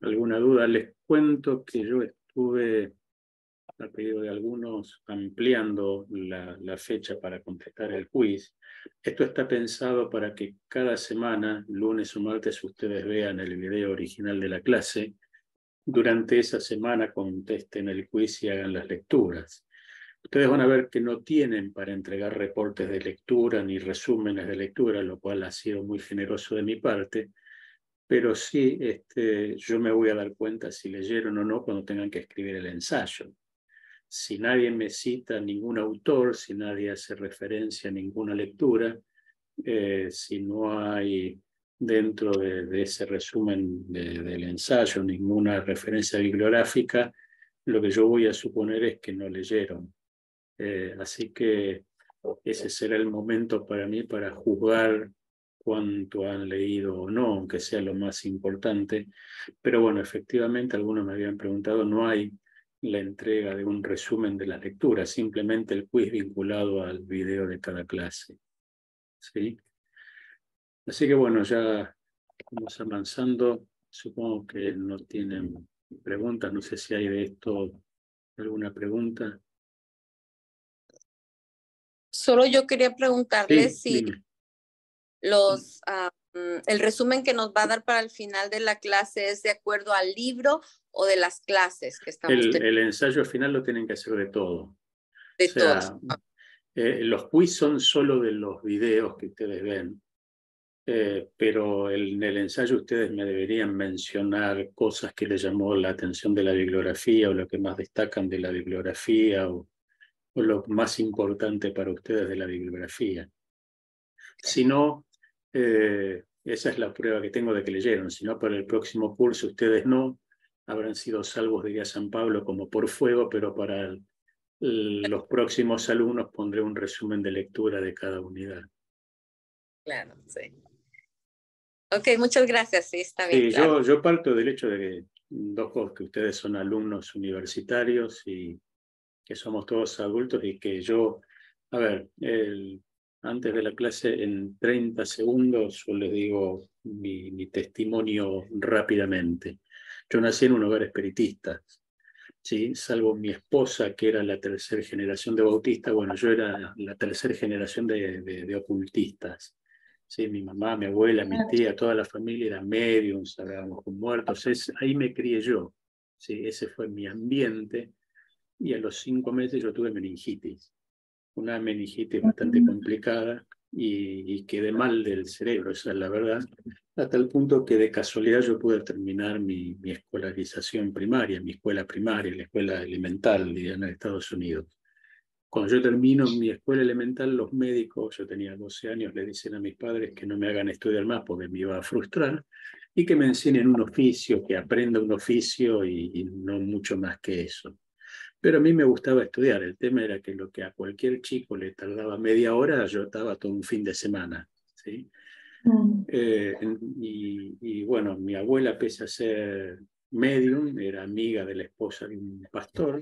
alguna duda, les cuento que yo estuve, a pedido de algunos, ampliando la fecha para completar el quiz. Esto está pensado para que cada semana, lunes o martes, ustedes vean el video original de la clase. Durante esa semana contesten el quiz y hagan las lecturas. Ustedes van a ver que no tienen para entregar reportes de lectura ni resúmenes de lectura, lo cual ha sido muy generoso de mi parte, pero sí yo me voy a dar cuenta si leyeron o no cuando tengan que escribir el ensayo. Si nadie me cita ningún autor, si nadie hace referencia a ninguna lectura, si no hay dentro de ese resumen del ensayo ninguna referencia bibliográfica, lo que yo voy a suponer es que no leyeron. Así que ese será el momento para mí para juzgar cuánto han leído o no, aunque sea lo más importante. Pero bueno, efectivamente, algunos me habían preguntado, no hay la entrega de un resumen de la lectura, simplemente el quiz vinculado al video de cada clase. ¿Sí? Así que bueno, ya vamos avanzando. Supongo que no tienen preguntas. No sé si hay de esto alguna pregunta. Solo yo quería preguntarle Sí, si dime. el resumen que nos va a dar para el final de la clase es de acuerdo al libro o de las clases que estamos teniendo. El ensayo final lo tienen que hacer de todo. O De sea, todos. los quiz son solo de los videos que ustedes ven, pero en el ensayo ustedes me deberían mencionar cosas que les llamó la atención de la bibliografía o lo que más destacan de la bibliografía o lo más importante para ustedes de la bibliografía. Si no, esa es la prueba que tengo de que leyeron. Si no, para el próximo curso ustedes no, habrán sido salvos, diría San Pablo, como por fuego, pero para los próximos alumnos pondré un resumen de lectura de cada unidad. Claro, sí. Ok, muchas gracias. Sí, está bien, Sí, claro. yo parto del hecho de que dos cosas, que ustedes son alumnos universitarios y que somos todos adultos y que yo, a ver, antes de la clase en 30 segundos yo les digo mi testimonio rápidamente. Yo nací en un hogar espiritista, ¿sí? Salvo mi esposa, que era la tercera generación de bautistas, bueno, yo era la tercera generación de ocultistas. Sí, mi mamá, mi abuela, mi tía, toda la familia era mediums, hablábamos con muertos. Ahí me crié yo. Sí, ese fue mi ambiente. Y a los 5 meses yo tuve meningitis. Una meningitis bastante complicada y quedé mal del cerebro, esa es la verdad. Hasta el punto que de casualidad yo pude terminar mi escolarización primaria, mi escuela primaria, la escuela elemental, dirían, en Estados Unidos. Cuando yo termino mi escuela elemental, los médicos, yo tenía 12 años, le dicen a mis padres que no me hagan estudiar más porque me iba a frustrar y que me enseñen un oficio, que aprenda un oficio y no mucho más que eso. Pero a mí me gustaba estudiar. El tema era que lo que a cualquier chico le tardaba media hora, yo estaba todo un fin de semana. ¿Sí? Y bueno, mi abuela, pese a ser medium, era amiga de la esposa de un pastor,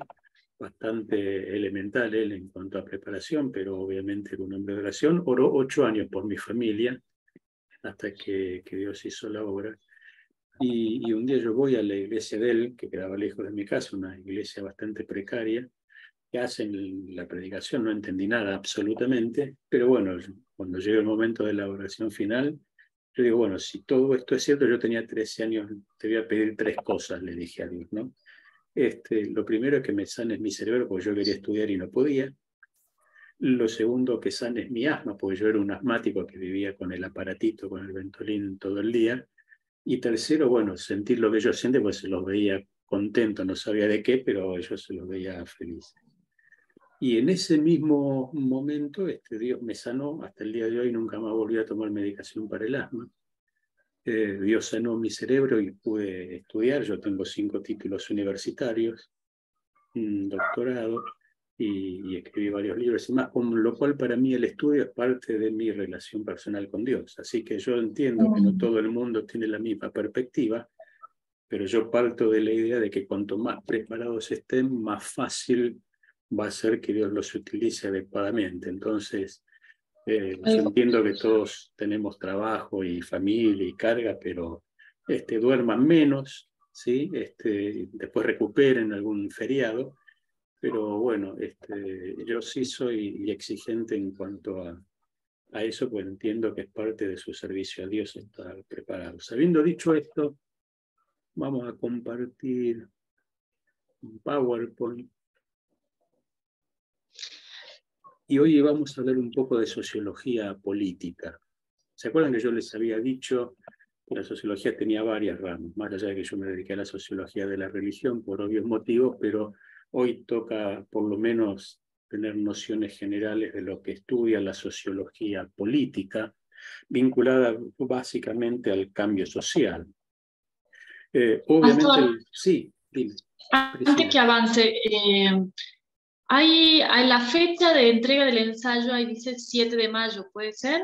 bastante elemental él en cuanto a preparación, pero obviamente era un hombre de oración. Oró 8 años por mi familia, hasta que Dios hizo la obra. Y un día yo voy a la iglesia de él, que quedaba lejos de mi casa, una iglesia bastante precaria, que hacen la predicación, no entendí nada absolutamente, pero bueno, cuando llega el momento de la oración final, yo digo, bueno, si todo esto es cierto, yo tenía 13 años, te voy a pedir 3 cosas, le dije a Dios, ¿no? Lo primero es que me sanes mi cerebro, porque yo quería estudiar y no podía. Lo segundo, que sanes mi asma, porque yo era un asmático que vivía con el aparatito, con el Ventolin todo el día. Y tercero, bueno, sentir lo que ellos sienten, pues se los veía contentos, no sabía de qué, pero ellos se los veía felices. Y en ese mismo momento, Dios me sanó, hasta el día de hoy nunca más volví a tomar medicación para el asma. Dios sanó mi cerebro y pude estudiar. Yo tengo 5 títulos universitarios, un doctorado y escribí varios libros y más, con lo cual para mí el estudio es parte de mi relación personal con Dios. Así que yo entiendo que no todo el mundo tiene la misma perspectiva, pero yo parto de la idea de que cuanto más preparados estén, más fácil va a ser que Dios los utilice adecuadamente. Entonces, yo entiendo que todos tenemos trabajo y familia y carga, pero duerman menos, ¿sí? Después recuperen algún feriado, pero bueno, yo sí soy exigente en cuanto a eso, pues entiendo que es parte de su servicio a Dios estar preparados. Habiendo dicho esto, vamos a compartir un PowerPoint. Y hoy vamos a hablar un poco de sociología política. ¿Se acuerdan que yo les había dicho que la sociología tenía varias ramas? Más allá de que yo me dediqué a la sociología de la religión por obvios motivos, pero hoy toca por lo menos tener nociones generales de lo que estudia la sociología política, vinculada básicamente al cambio social. Obviamente, Pastor, sí, dime, antes Priscila. que avance, hay la fecha de entrega del ensayo, ahí dice 7 de mayo, ¿puede ser?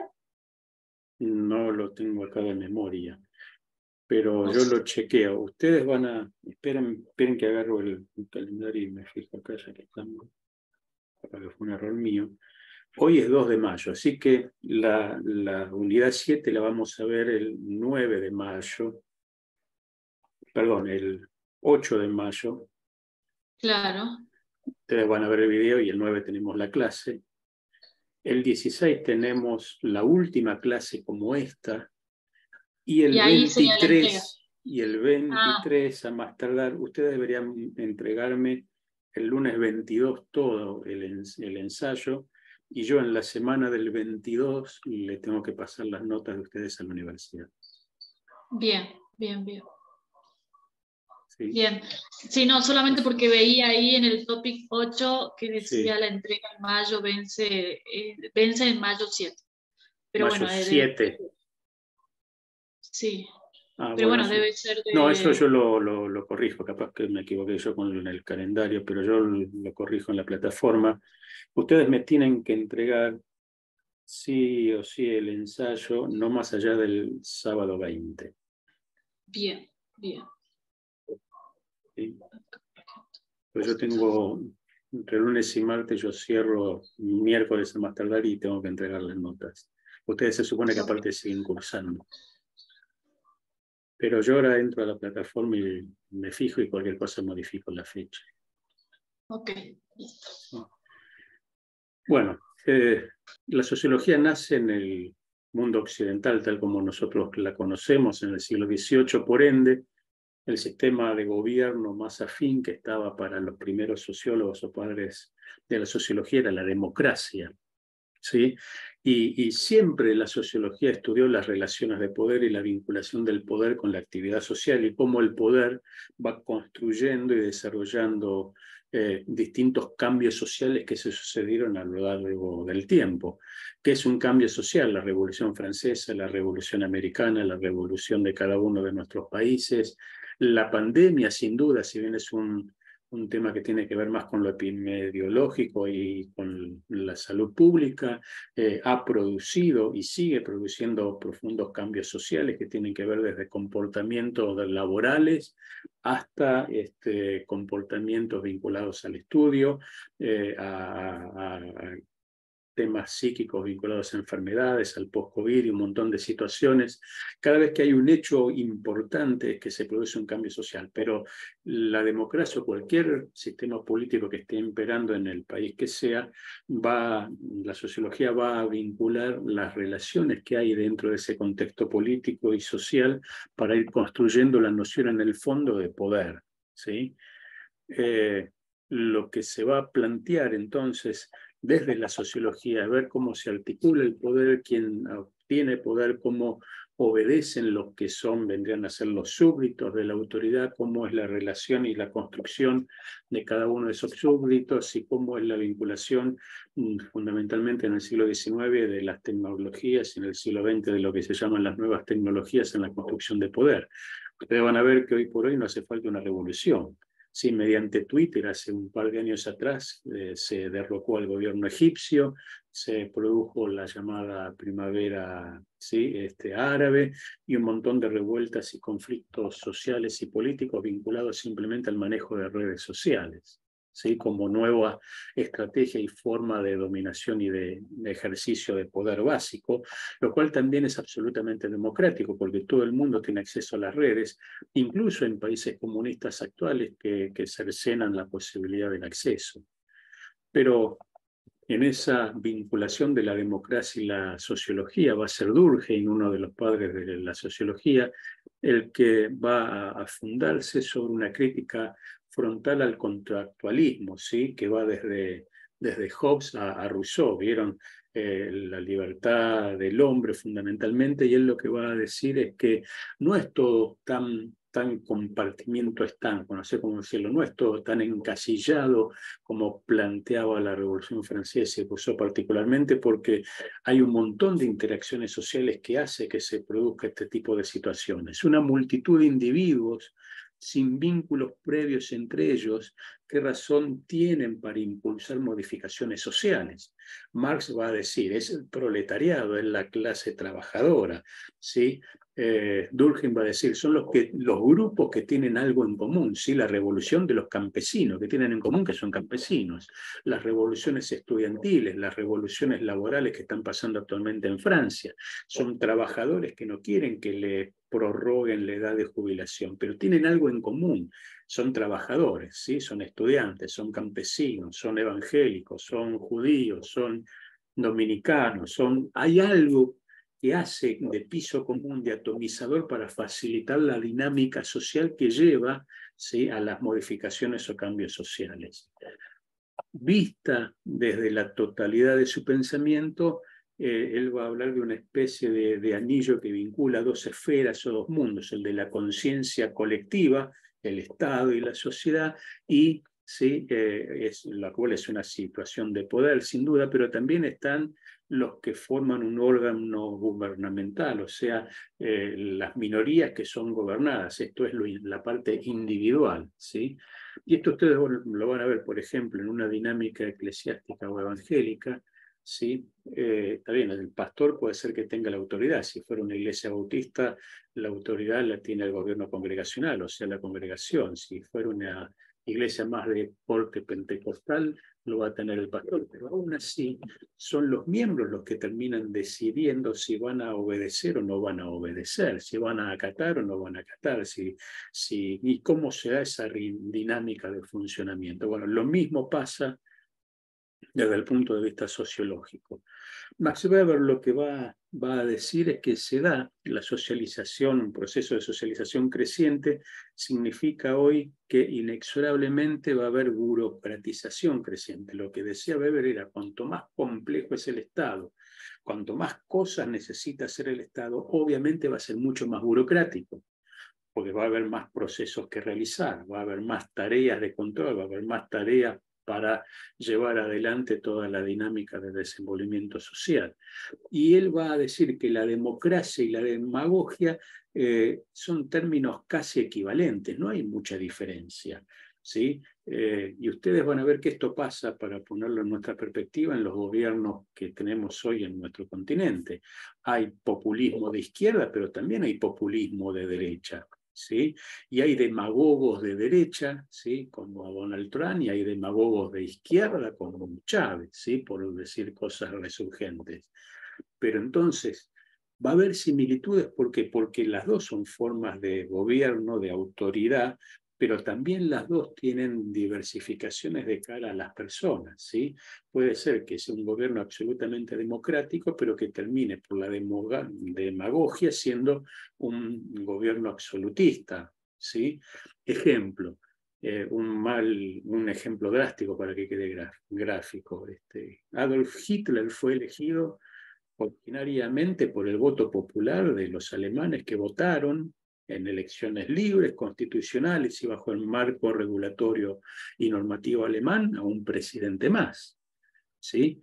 No lo tengo acá de memoria, pero O yo s- lo chequeo. Ustedes van a... Esperen que agarro el calendario y me fijo acá, ya que estamos. Capaz que fue un error mío. Hoy es 2 de mayo, así que la unidad 7 la vamos a ver el 9 de mayo, perdón, el 8 de mayo. Claro. Ustedes van a ver el video y el 9 tenemos la clase. El 16 tenemos la última clase como esta, y Y el ahí sería la entrega. 23 a más tardar, ustedes deberían entregarme el lunes 22 todo el ensayo, y yo en la semana del 22 le tengo que pasar las notas de ustedes a la universidad. Bien, bien, bien. ¿Sí? Bien. Sí, no, solamente porque veía ahí en el topic 8 que decía Sí. la entrega en mayo, vence en mayo 7. Pero Mayo bueno, 7. sí. Ah, Pero bueno, bueno, eso. debe ser No, eso de... yo lo corrijo, capaz que me equivoqué yo con el calendario, pero yo lo corrijo en la plataforma. Ustedes me tienen que entregar sí o sí el ensayo, no más allá del sábado 20. Bien, bien. ¿Sí? Pues yo tengo, entre lunes y martes, yo cierro miércoles a más tardar y tengo que entregar las notas. Ustedes se supone que aparte siguen cursando. Pero yo ahora entro a la plataforma y me fijo y cualquier cosa modifico la fecha. Ok, listo. ¿Sí? Bueno, la sociología nace en el mundo occidental, tal como nosotros la conocemos, en el siglo XVIII, por ende, el sistema de gobierno más afín que estaba para los primeros sociólogos o padres de la sociología era la democracia, ¿sí? Y siempre la sociología estudió las relaciones de poder y la vinculación del poder con la actividad social y cómo el poder va construyendo y desarrollando distintos cambios sociales que se sucedieron a lo largo del tiempo. ¿Qué es un cambio social? La Revolución Francesa, la Revolución Americana, la revolución de cada uno de nuestros países, la pandemia, sin duda, si bien es un tema que tiene que ver más con lo epidemiológico y con la salud pública, ha producido y sigue produciendo profundos cambios sociales que tienen que ver desde comportamientos laborales hasta comportamientos vinculados al estudio, a temas psíquicos vinculados a enfermedades, al post-COVID y un montón de situaciones. Cada vez que hay un hecho importante es que se produce un cambio social, pero la democracia o cualquier sistema político que esté imperando en el país que sea, la sociología va a vincular las relaciones que hay dentro de ese contexto político y social para ir construyendo la noción en el fondo de poder, ¿sí? Lo que se va a plantear entonces desde la sociología, ver cómo se articula el poder, quién obtiene poder, cómo obedecen los que vendrían a ser los súbditos de la autoridad, cómo es la relación y la construcción de cada uno de esos súbditos y cómo es la vinculación fundamentalmente en el siglo XIX de las tecnologías y en el siglo XX de lo que se llaman las nuevas tecnologías en la construcción de poder. Ustedes van a ver que hoy por hoy no hace falta una revolución. Sí, mediante Twitter, hace un par de años atrás, se derrocó al gobierno egipcio, se produjo la llamada primavera, ¿sí? Árabe, y un montón de revueltas y conflictos sociales y políticos vinculados simplemente al manejo de redes sociales, ¿sí? Como nueva estrategia y forma de dominación y de ejercicio de poder básico, lo cual también es absolutamente democrático, porque todo el mundo tiene acceso a las redes, incluso en países comunistas actuales que cercenan la posibilidad del acceso. Pero en esa vinculación de la democracia y la sociología va a ser Durkheim, uno de los padres de la sociología, el que va a fundarse sobre una crítica frontal al contractualismo, ¿sí? Que va desde Hobbes a Rousseau. Vieron la libertad del hombre fundamentalmente, y él lo que va a decir es que no es todo tan compartimiento estanco, no sé cómo decirlo, no es todo tan encasillado como planteaba la Revolución Francesa y Rousseau particularmente, porque hay un montón de interacciones sociales que hace que se produzca este tipo de situaciones. Una multitud de individuos sin vínculos previos entre ellos, ¿qué razón tienen para impulsar modificaciones sociales? Marx va a decir, es el proletariado, es la clase trabajadora, ¿sí? Durkheim va a decir, son los grupos que tienen algo en común, ¿sí? La revolución de los campesinos, que tienen en común que son campesinos, las revoluciones estudiantiles, las revoluciones laborales que están pasando actualmente en Francia, son trabajadores que no quieren que le prorroguen la edad de jubilación, pero tienen algo en común, son trabajadores, ¿sí? Son estudiantes, son campesinos, son evangélicos, son judíos, son dominicanos, hay algo que hace de piso común, de atomizador, para facilitar la dinámica social que lleva, ¿sí? A las modificaciones o cambios sociales. Vista desde la totalidad de su pensamiento, él va a hablar de una especie de anillo que vincula dos esferas o dos mundos, el de la conciencia colectiva, el Estado y la sociedad, y ¿sí? La cual es una situación de poder, sin duda, pero también están los que forman un órgano gubernamental, o sea, las minorías que son gobernadas. Esto es la parte individual, ¿sí? Y esto ustedes lo van a ver, por ejemplo, en una dinámica eclesiástica o evangélica, ¿sí? Está bien, el pastor puede ser que tenga la autoridad. Si fuera una iglesia bautista, la autoridad la tiene el gobierno congregacional, o sea, la congregación. Si fuera una iglesia más de porte pentecostal, lo va a tener el pastor, pero aún así son los miembros los que terminan decidiendo si van a obedecer o no van a obedecer, si van a acatar o no van a acatar, y cómo se da esa dinámica de funcionamiento. Bueno, lo mismo pasa desde el punto de vista sociológico. Max Weber lo que va a decir es que se da la socialización, un proceso de socialización creciente, significa hoy que inexorablemente va a haber burocratización creciente. Lo que decía Weber era, cuanto más complejo es el Estado, cuanto más cosas necesita hacer el Estado, obviamente va a ser mucho más burocrático, porque va a haber más procesos que realizar, va a haber más tareas de control, va a haber más tareas para llevar adelante toda la dinámica de desenvolvimiento social. Y él va a decir que la democracia y la demagogia son términos casi equivalentes, no hay mucha diferencia, ¿sí? Y ustedes van a ver que esto pasa, para ponerlo en nuestra perspectiva, en los gobiernos que tenemos hoy en nuestro continente. Hay populismo de izquierda, pero también hay populismo de derecha, ¿sí? Y hay demagogos de derecha, ¿sí? Como Donald Trump, y hay demagogos de izquierda como Chávez, ¿sí? Por decir cosas resurgentes. Pero entonces va a haber similitudes, ¿por qué? Porque las dos son formas de gobierno, de autoridad, pero también las dos tienen diversificaciones de cara a las personas, ¿sí? Puede ser que sea un gobierno absolutamente democrático, pero que termine por la demagogia siendo un gobierno absolutista, ¿sí? Ejemplo, un ejemplo drástico para que quede gráfico. Adolf Hitler fue elegido ordinariamente por el voto popular de los alemanes que votaron en elecciones libres, constitucionales y bajo el marco regulatorio y normativo alemán a un presidente más, ¿sí?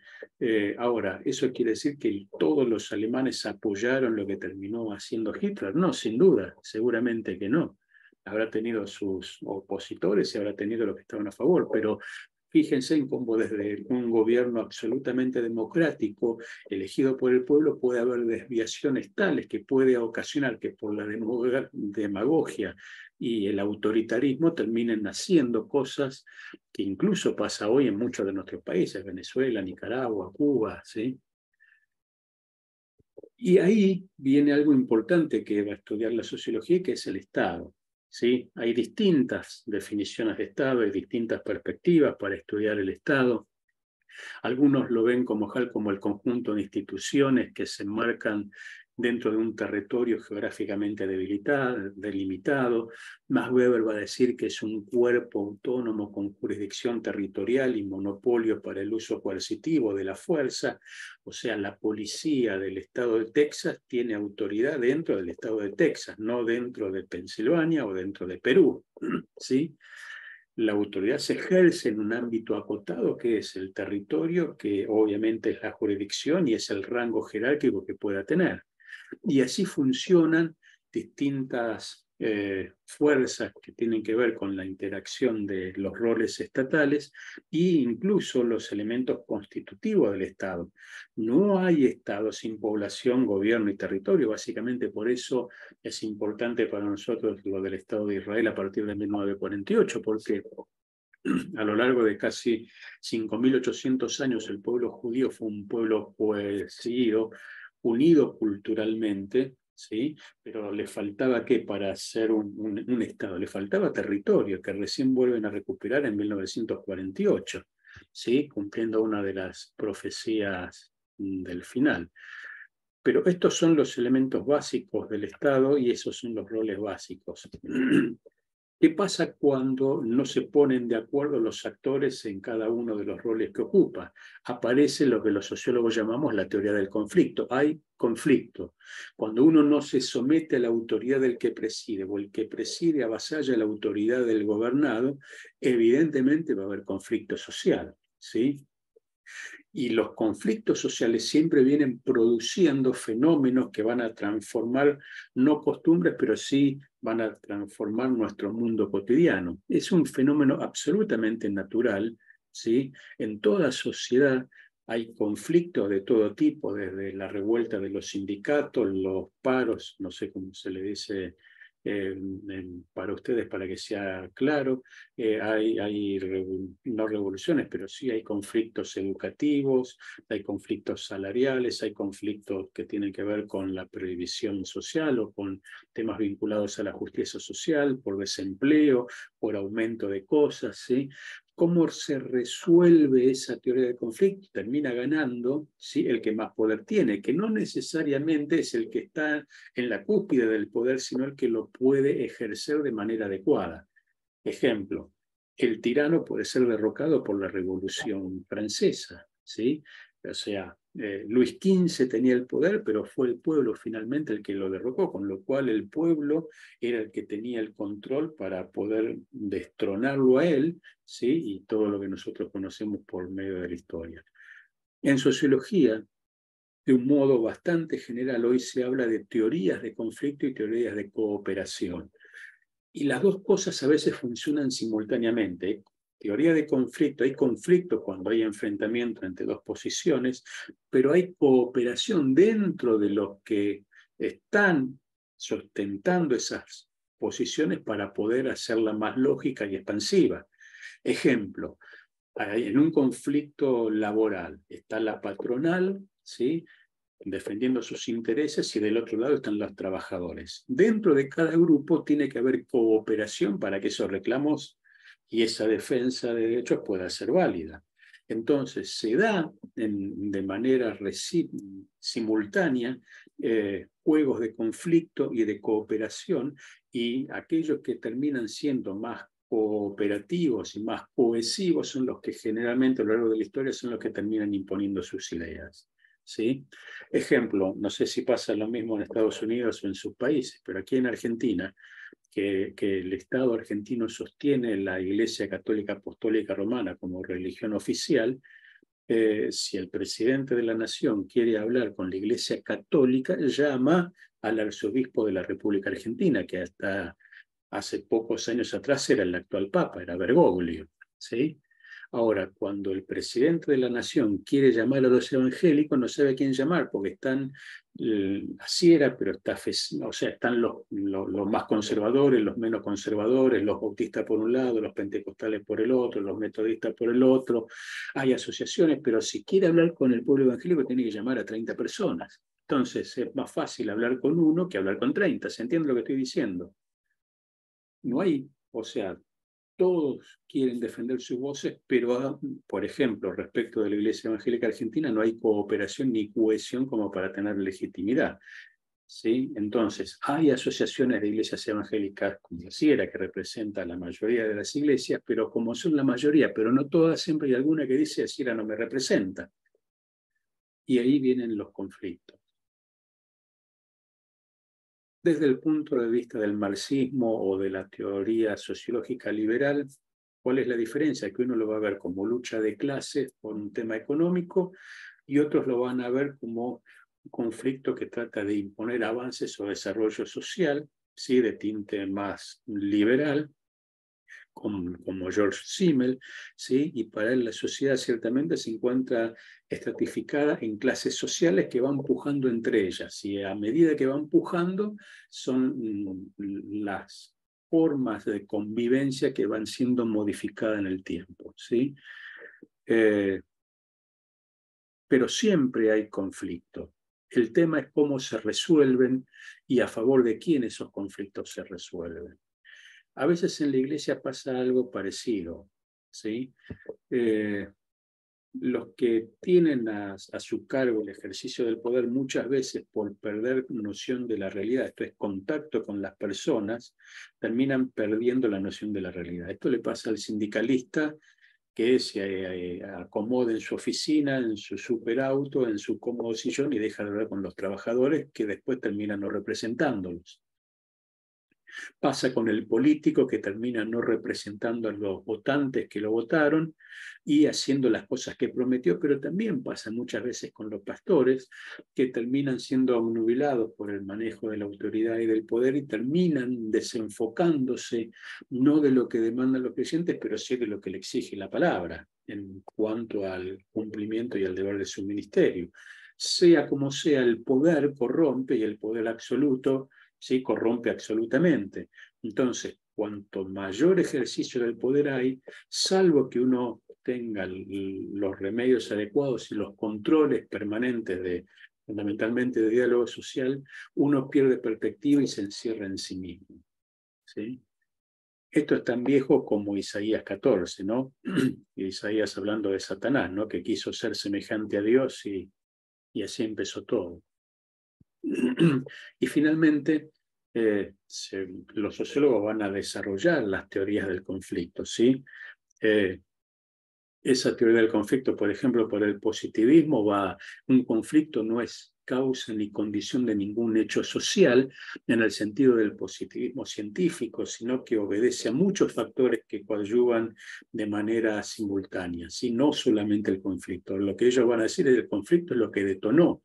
Ahora, ¿eso quiere decir que todos los alemanes apoyaron lo que terminó haciendo Hitler? No, sin duda, seguramente que no. Habrá tenido sus opositores y habrá tenido los que estaban a favor, pero Fíjense en cómo desde un gobierno absolutamente democrático, elegido por el pueblo, puede haber desviaciones tales que puede ocasionar que por la demagogia y el autoritarismo terminen haciendo cosas que incluso pasa hoy en muchos de nuestros países, Venezuela, Nicaragua, Cuba, ¿sí? Y ahí viene algo importante que va a estudiar la sociología, que es el Estado. ¿Sí? Hay distintas definiciones de Estado, hay distintas perspectivas para estudiar el Estado. Algunos lo ven como el conjunto de instituciones que se enmarcan dentro de un territorio geográficamente delimitado. Max Weber va a decir que es un cuerpo autónomo con jurisdicción territorial y monopolio para el uso coercitivo de la fuerza. O sea, la policía del estado de Texas tiene autoridad dentro del estado de Texas, no dentro de Pensilvania o dentro de Perú. ¿Sí? La autoridad se ejerce en un ámbito acotado, que es el territorio, que obviamente es la jurisdicción y es el rango jerárquico que pueda tener. Y así funcionan distintas fuerzas que tienen que ver con la interacción de los roles estatales e incluso los elementos constitutivos del Estado. No hay Estado sin población, gobierno y territorio. Básicamente por eso es importante para nosotros lo del Estado de Israel a partir de 1948, porque a lo largo de casi 5.800 años el pueblo judío fue un pueblo cohesivo, unido culturalmente, ¿sí? Pero le faltaba ¿qué? Para ser un Estado, le faltaba territorio, que recién vuelven a recuperar en 1948, ¿sí? Cumpliendo una de las profecías del final. Pero estos son los elementos básicos del Estado y esos son los roles básicos. ¿Qué pasa cuando no se ponen de acuerdo los actores en cada uno de los roles que ocupa? Aparece lo que los sociólogos llamamos la teoría del conflicto. Hay conflicto. Cuando uno no se somete a la autoridad del que preside o el que preside avasalla la autoridad del gobernado, evidentemente va a haber conflicto social, ¿sí? Y los conflictos sociales siempre vienen produciendo fenómenos que van a transformar, no costumbres, pero sí van a transformar nuestro mundo cotidiano. Es un fenómeno absolutamente natural, ¿sí? En toda sociedad hay conflictos de todo tipo, desde la revuelta de los sindicatos, los paros, no sé cómo se le dice para ustedes, para que sea claro, hay no revoluciones, pero sí hay conflictos educativos, hay conflictos salariales, hay conflictos que tienen que ver con la previsión social o con temas vinculados a la justicia social, por desempleo, por aumento de cosas, ¿sí? ¿Cómo se resuelve esa teoría de conflicto? Termina ganando, ¿sí? El que más poder tiene, que no necesariamente es el que está en la cúspide del poder, sino el que lo puede ejercer de manera adecuada. Ejemplo, el tirano puede ser derrocado por la Revolución Francesa, ¿sí? O sea, Luis XV tenía el poder, pero fue el pueblo finalmente el que lo derrocó, con lo cual el pueblo era el que tenía el control para poder destronarlo a él, ¿sí? Y todo lo que nosotros conocemos por medio de la historia. En sociología, de un modo bastante general, hoy se habla de teorías de conflicto y teorías de cooperación. Y las dos cosas a veces funcionan simultáneamente. Teoría de conflicto, hay conflicto cuando hay enfrentamiento entre dos posiciones, pero hay cooperación dentro de los que están sustentando esas posiciones para poder hacerla más lógica y expansiva. Ejemplo, en un conflicto laboral está la patronal, ¿sí? Defendiendo sus intereses y del otro lado están los trabajadores. Dentro de cada grupo tiene que haber cooperación para que esos reclamos y esa defensa de derechos pueda ser válida. Entonces se da de manera simultánea juegos de conflicto y de cooperación, y aquellos que terminan siendo más cooperativos y más cohesivos son los que generalmente a lo largo de la historia son los que terminan imponiendo sus ideas. ¿Sí? Ejemplo, no sé si pasa lo mismo en Estados Unidos o en sus países, pero aquí en Argentina, que el Estado argentino sostiene la Iglesia Católica Apostólica Romana como religión oficial, si el presidente de la nación quiere hablar con la Iglesia Católica, llama al arzobispo de la República Argentina, que hasta hace pocos años atrás era el actual Papa, era Bergoglio, ¿sí? Ahora, cuando el presidente de la nación quiere llamar a los evangélicos, no sabe a quién llamar, porque están, así era, pero está, o sea, están los más conservadores, los menos conservadores, los bautistas por un lado, los pentecostales por el otro, los metodistas por el otro. Hay asociaciones, pero si quiere hablar con el pueblo evangélico, tiene que llamar a 30 personas. Entonces, es más fácil hablar con uno que hablar con 30. ¿Se entiende lo que estoy diciendo? No hay, o sea, todos quieren defender sus voces, pero, por ejemplo, respecto de la Iglesia Evangélica Argentina, no hay cooperación ni cohesión como para tener legitimidad. ¿Sí? Entonces, hay asociaciones de iglesias evangélicas, como decía, que representan la mayoría de las iglesias, pero como son la mayoría, pero no todas, siempre hay alguna que dice, así no me representa. Y ahí vienen los conflictos. Desde el punto de vista del marxismo o de la teoría sociológica liberal, ¿cuál es la diferencia? Que uno lo va a ver como lucha de clases por un tema económico y otros lo van a ver como un conflicto que trata de imponer avances o desarrollo social, ¿sí? De tinte más liberal, como George Simmel, ¿sí? Y para él la sociedad ciertamente se encuentra estratificada en clases sociales que van pujando entre ellas, y a medida que van pujando son las formas de convivencia que van siendo modificadas en el tiempo, ¿sí? Pero siempre hay conflicto. El tema es cómo se resuelven y a favor de quién esos conflictos se resuelven. A veces en la iglesia pasa algo parecido, ¿sí? Los que tienen a su cargo el ejercicio del poder muchas veces por perder noción de la realidad, esto es contacto con las personas, terminan perdiendo la noción de la realidad. Esto le pasa al sindicalista que se acomode en su oficina, en su superauto, en su cómodo sillón y deja de hablar con los trabajadores que después terminan no representándolos. Pasa con el político que termina no representando a los votantes que lo votaron y haciendo las cosas que prometió, pero también pasa muchas veces con los pastores que terminan siendo obnubilados por el manejo de la autoridad y del poder y terminan desenfocándose no de lo que demandan los creyentes, pero sí de lo que le exige la palabra en cuanto al cumplimiento y al deber de su ministerio. Sea como sea, el poder corrompe y el poder absoluto, ¿sí? Corrompe absolutamente. Entonces, cuanto mayor ejercicio del poder hay, salvo que uno tenga los remedios adecuados y los controles permanentes fundamentalmente de diálogo social, uno pierde perspectiva y se encierra en sí mismo, ¿sí? Esto es tan viejo como Isaías 14, ¿no? Isaías hablando de Satanás, ¿no? Que quiso ser semejante a Dios y así empezó todo. Y finalmente, los sociólogos van a desarrollar las teorías del conflicto, ¿sí? Esa teoría del conflicto, por ejemplo, por el positivismo, un conflicto no es causa ni condición de ningún hecho social en el sentido del positivismo científico, sino que obedece a muchos factores que coadyuvan de manera simultánea, ¿sí? No solamente el conflicto. Lo que ellos van a decir es que el conflicto es lo que detonó.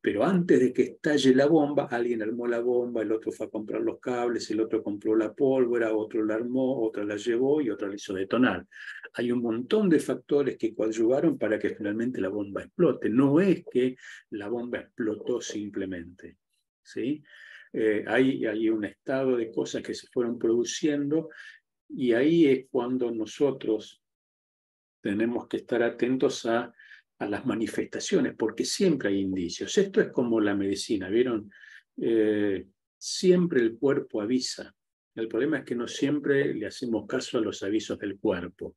Pero antes de que estalle la bomba, alguien armó la bomba, el otro fue a comprar los cables, el otro compró la pólvora, otro la armó, otro la llevó y otro la hizo detonar. Hay un montón de factores que coadyuvaron para que finalmente la bomba explote. No es que la bomba explotó simplemente, ¿sí? Hay un estado de cosas que se fueron produciendo y ahí es cuando nosotros tenemos que estar atentos a las manifestaciones, porque siempre hay indicios. Esto es como la medicina, ¿vieron? Siempre el cuerpo avisa. El problema es que no siempre le hacemos caso a los avisos del cuerpo.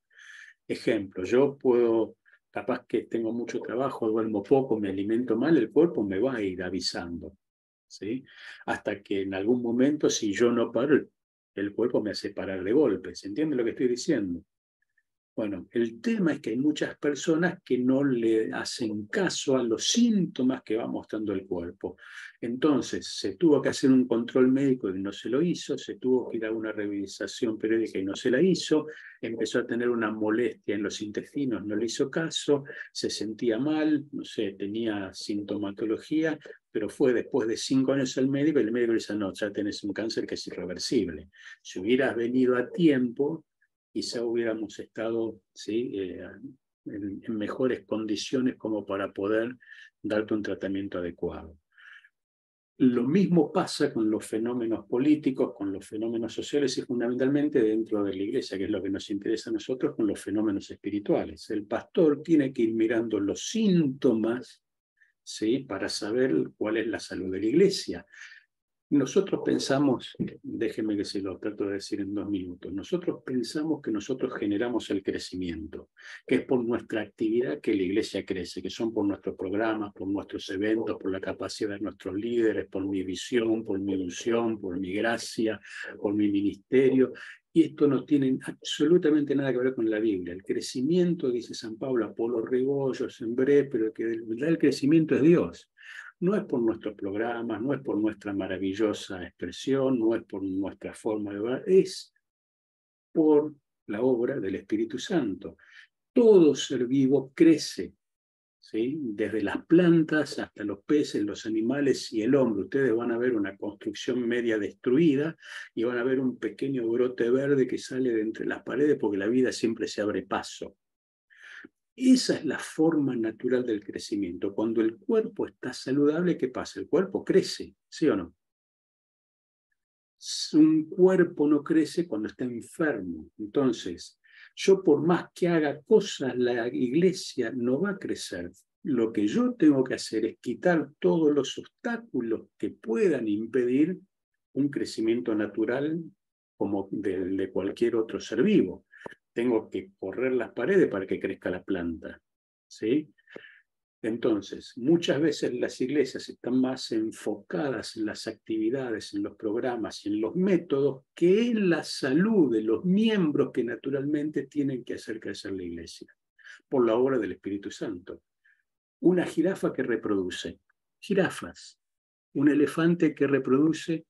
Ejemplo, yo puedo, capaz que tengo mucho trabajo, duermo poco, me alimento mal, el cuerpo me va a ir avisando, ¿sí? Hasta que en algún momento, si yo no paro, el cuerpo me hace parar de golpe. ¿Se entiende lo que estoy diciendo? Bueno, el tema es que hay muchas personas que no le hacen caso a los síntomas que va mostrando el cuerpo. Entonces, se tuvo que hacer un control médico y no se lo hizo, se tuvo que ir a una revisación periódica y no se la hizo, empezó a tener una molestia en los intestinos, no le hizo caso, se sentía mal, no sé, tenía sintomatología, pero fue después de 5 años al médico y el médico le dice, no, ya tenés un cáncer que es irreversible. Si hubieras venido a tiempo, quizá hubiéramos estado, ¿sí? En mejores condiciones como para poder darte un tratamiento adecuado. Lo mismo pasa con los fenómenos políticos, con los fenómenos sociales y fundamentalmente dentro de la iglesia, que es lo que nos interesa a nosotros, con los fenómenos espirituales. El pastor tiene que ir mirando los síntomas, ¿sí? Para saber cuál es la salud de la iglesia. Nosotros pensamos, déjeme que se lo trato de decir en 2 minutos, nosotros pensamos que nosotros generamos el crecimiento, que es por nuestra actividad que la iglesia crece, que son por nuestros programas, por nuestros eventos, por la capacidad de nuestros líderes, por mi visión, por mi ilusión, por mi gracia, por mi ministerio. Y esto no tiene absolutamente nada que ver con la Biblia. El crecimiento, dice San Pablo, Apolo regó, yo sembré, pero el que da el crecimiento es Dios. No es por nuestros programas, no es por nuestra maravillosa expresión, no es por nuestra forma de ver, es por la obra del Espíritu Santo. Todo ser vivo crece, ¿sí? Desde las plantas hasta los peces, los animales y el hombre. Ustedes van a ver una construcción media destruida y van a ver un pequeño brote verde que sale de entre las paredes porque la vida siempre se abre paso. Esa es la forma natural del crecimiento. Cuando el cuerpo está saludable, ¿qué pasa? El cuerpo crece, ¿sí o no? Un cuerpo no crece cuando está enfermo. Entonces, yo por más que haga cosas, la iglesia no va a crecer. Lo que yo tengo que hacer es quitar todos los obstáculos que puedan impedir un crecimiento natural como de cualquier otro ser vivo. Tengo que correr las paredes para que crezca la planta, ¿sí? Entonces, muchas veces las iglesias están más enfocadas en las actividades, en los programas y en los métodos que en la salud de los miembros que naturalmente tienen que hacer crecer la iglesia, por la obra del Espíritu Santo. Una jirafa que reproduce jirafas, un elefante que reproduce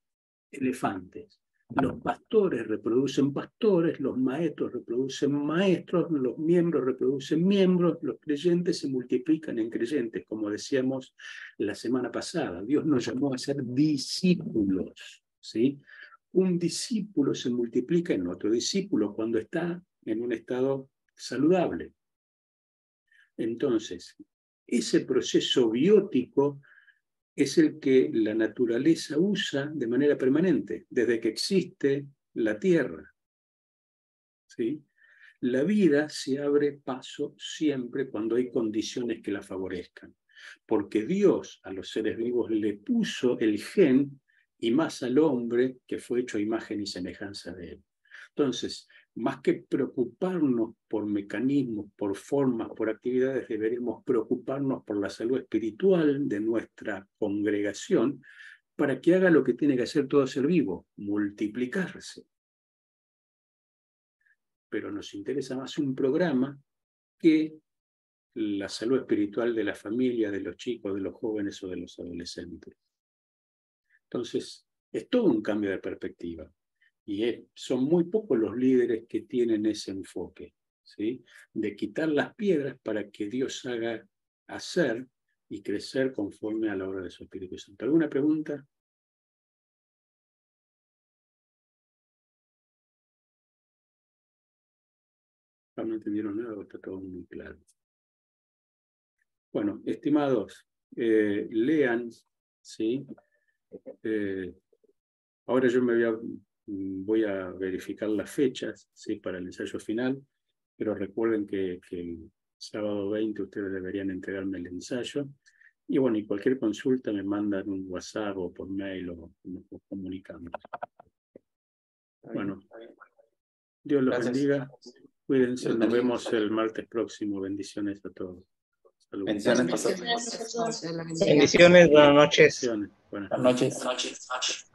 elefantes. Los pastores reproducen pastores, los maestros reproducen maestros, los miembros reproducen miembros, los creyentes se multiplican en creyentes, como decíamos la semana pasada. Dios nos llamó a ser discípulos, ¿sí? Un discípulo se multiplica en otro discípulo cuando está en un estado saludable. Entonces, ese proceso biótico es el que la naturaleza usa de manera permanente, desde que existe la Tierra, ¿sí? La vida se abre paso siempre cuando hay condiciones que la favorezcan, porque Dios a los seres vivos le puso el gen y más al hombre que fue hecho a imagen y semejanza de él. Entonces, más que preocuparnos por mecanismos, por formas, por actividades, deberemos preocuparnos por la salud espiritual de nuestra congregación para que haga lo que tiene que hacer todo ser vivo, multiplicarse. Pero nos interesa más un programa que la salud espiritual de la familia, de los chicos, de los jóvenes o de los adolescentes. Entonces, es todo un cambio de perspectiva. Y son muy pocos los líderes que tienen ese enfoque, ¿sí? De quitar las piedras para que Dios haga hacer y crecer conforme a la obra de su Espíritu Santo. ¿Alguna pregunta? No entendieron nada, está todo muy claro. Bueno, estimados, lean, ¿sí? Ahora yo voy a verificar las fechas, ¿sí? Para el ensayo final, pero recuerden que el sábado 20 ustedes deberían entregarme el ensayo. Y bueno, y cualquier consulta me mandan un WhatsApp o por mail o nos comunicamos. Bueno, Dios los bendiga. Cuídense, nos vemos el martes próximo. Bendiciones a todos. Saludos. Bendiciones, pastor. Bendiciones. Bendiciones, buenas noches. Buenas Buenas noches.